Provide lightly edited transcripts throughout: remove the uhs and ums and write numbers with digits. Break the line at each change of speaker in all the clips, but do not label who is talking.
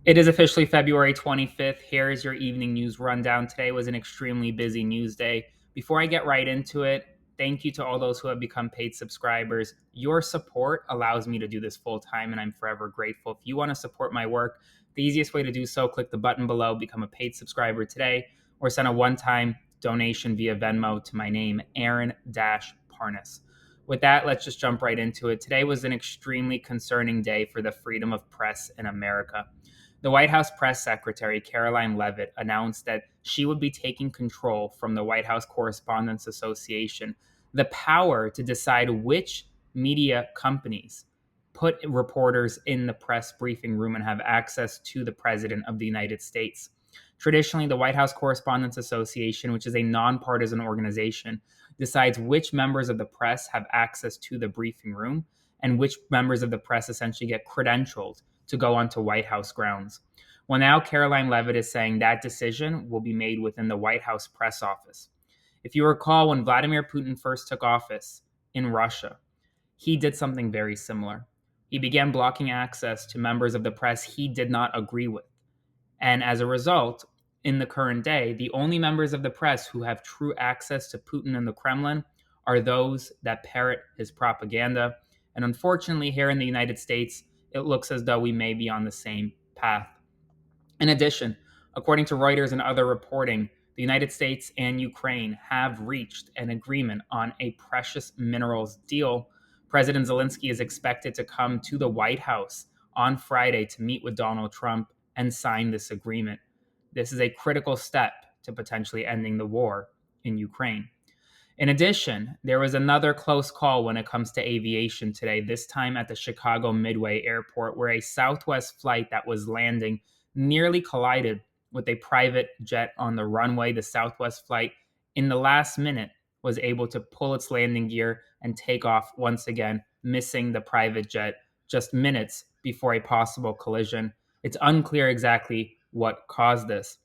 It is officially February 25th. Here is your evening news rundown. Today was an extremely busy news day. Before I get right into it, thank you to all those who have become paid subscribers. Your support allows me to do this full time, and I'm forever grateful. If you want to support my work, the easiest way to do so, click the button below, become a paid subscriber today, or send a one time donation via Venmo to my name, Aaron Parnas. With that, let's just jump right into it. Today was an extremely concerning day for the freedom of press in America. The White House press secretary, Caroline Leavitt, announced that she would be taking control from the White House Correspondents Association, the power to decide which media companies put reporters in the press briefing room and have access to the President of the United States. Traditionally, the White House Correspondents Association, which is a nonpartisan organization, decides which members of the press have access to the briefing room and which members of the press essentially get credentialed to go onto White House grounds. Well, now Caroline Leavitt is saying that decision will be made within the White House press office. If you recall, when Vladimir Putin first took office in Russia, he did something very similar. He began blocking access to members of the press he did not agree with. And as a result, in the current day, the only members of the press who have true access to Putin and the Kremlin are those that parrot his propaganda. And unfortunately, here in the United States, it looks as though we may be on the same path. In addition, according to Reuters and other reporting, the United States and Ukraine have reached an agreement on a precious minerals deal. President Zelensky is expected to come to the White House on Friday to meet with Donald Trump and sign this agreement. This is a critical step to potentially ending the war in Ukraine. In addition, there was another close call when it comes to aviation today, this time at the Chicago Midway Airport, where a Southwest flight that was landing nearly collided with a private jet on the runway. The Southwest flight, in the last minute, was able to pull its landing gear and take off once again, missing the private jet just minutes before a possible collision. It's unclear exactly what caused this.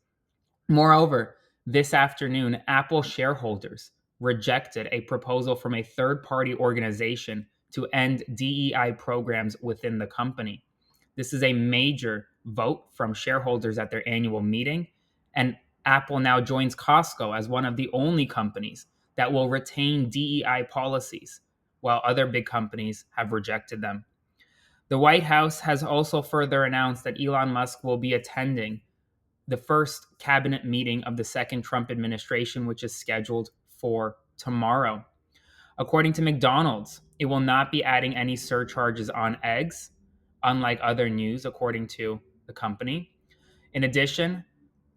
Moreover, this afternoon, Apple shareholders rejected a proposal from a third party organization to end DEI programs within the company. This is a major vote from shareholders at their annual meeting, and Apple now joins Costco as one of the only companies that will retain DEI policies, while other big companies have rejected them. The White House has also further announced that Elon Musk will be attending the first cabinet meeting of the second Trump administration, which is scheduled for tomorrow. According to McDonald's, it will not be adding any surcharges on eggs, unlike other news, according to the company. In addition,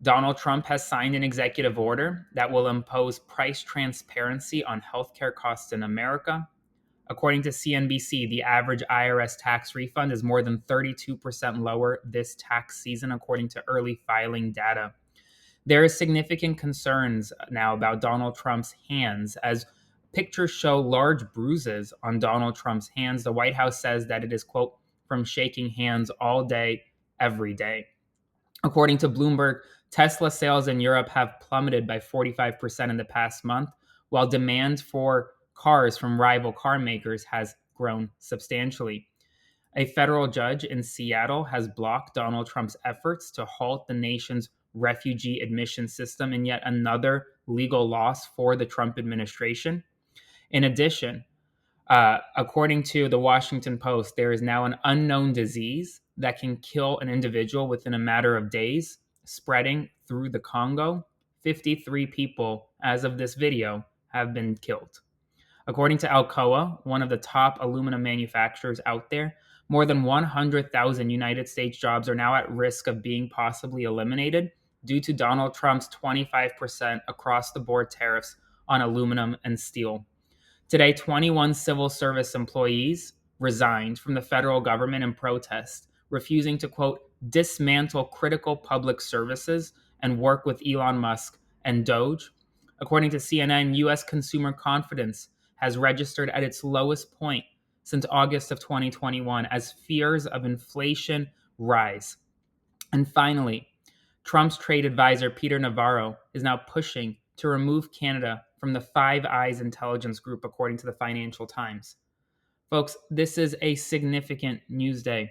Donald Trump has signed an executive order that will impose price transparency on healthcare costs in America. According to CNBC, the average IRS tax refund is more than 32% lower this tax season, according to early filing data. There is significant concerns now about Donald Trump's hands as pictures show large bruises on Donald Trump's hands. The White House says that it is, quote, from shaking hands all day, every day. According to Bloomberg, Tesla sales in Europe have plummeted by 45% in the past month, while demand for cars from rival car makers has grown substantially. A federal judge in Seattle has blocked Donald Trump's efforts to halt the nation's refugee admission system in yet another legal loss for the Trump administration. In addition, according to the Washington Post, there is now an unknown disease that can kill an individual within a matter of days, spreading through the Congo. 53 people, as of this video, have been killed. According to Alcoa, one of the top aluminum manufacturers out there, more than 100,000 United States jobs are now at risk of being possibly eliminated due to Donald Trump's 25% across the board tariffs on aluminum and steel. Today, 21 civil service employees resigned from the federal government in protest, refusing to, quote, dismantle critical public services and work with Elon Musk and Doge. According to CNN, U.S. consumer confidence has registered at its lowest point since August of 2021 as fears of inflation rise. And finally, Trump's trade advisor, Peter Navarro, is now pushing to remove Canada from the Five Eyes intelligence group, according to the Financial Times. Folks, this is a significant news day.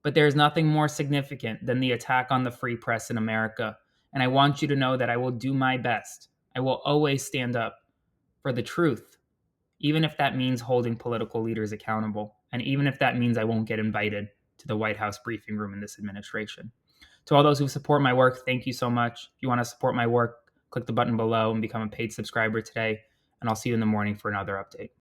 But there is nothing more significant than the attack on the free press in America. And I want you to know that I will do my best. I will always stand up for the truth, even if that means holding political leaders accountable, and even if that means I won't get invited to the White House briefing room in this administration. To all those who support my work, thank you so much. If you want to support my work, click the button below and become a paid subscriber today, and I'll see you in the morning for another update.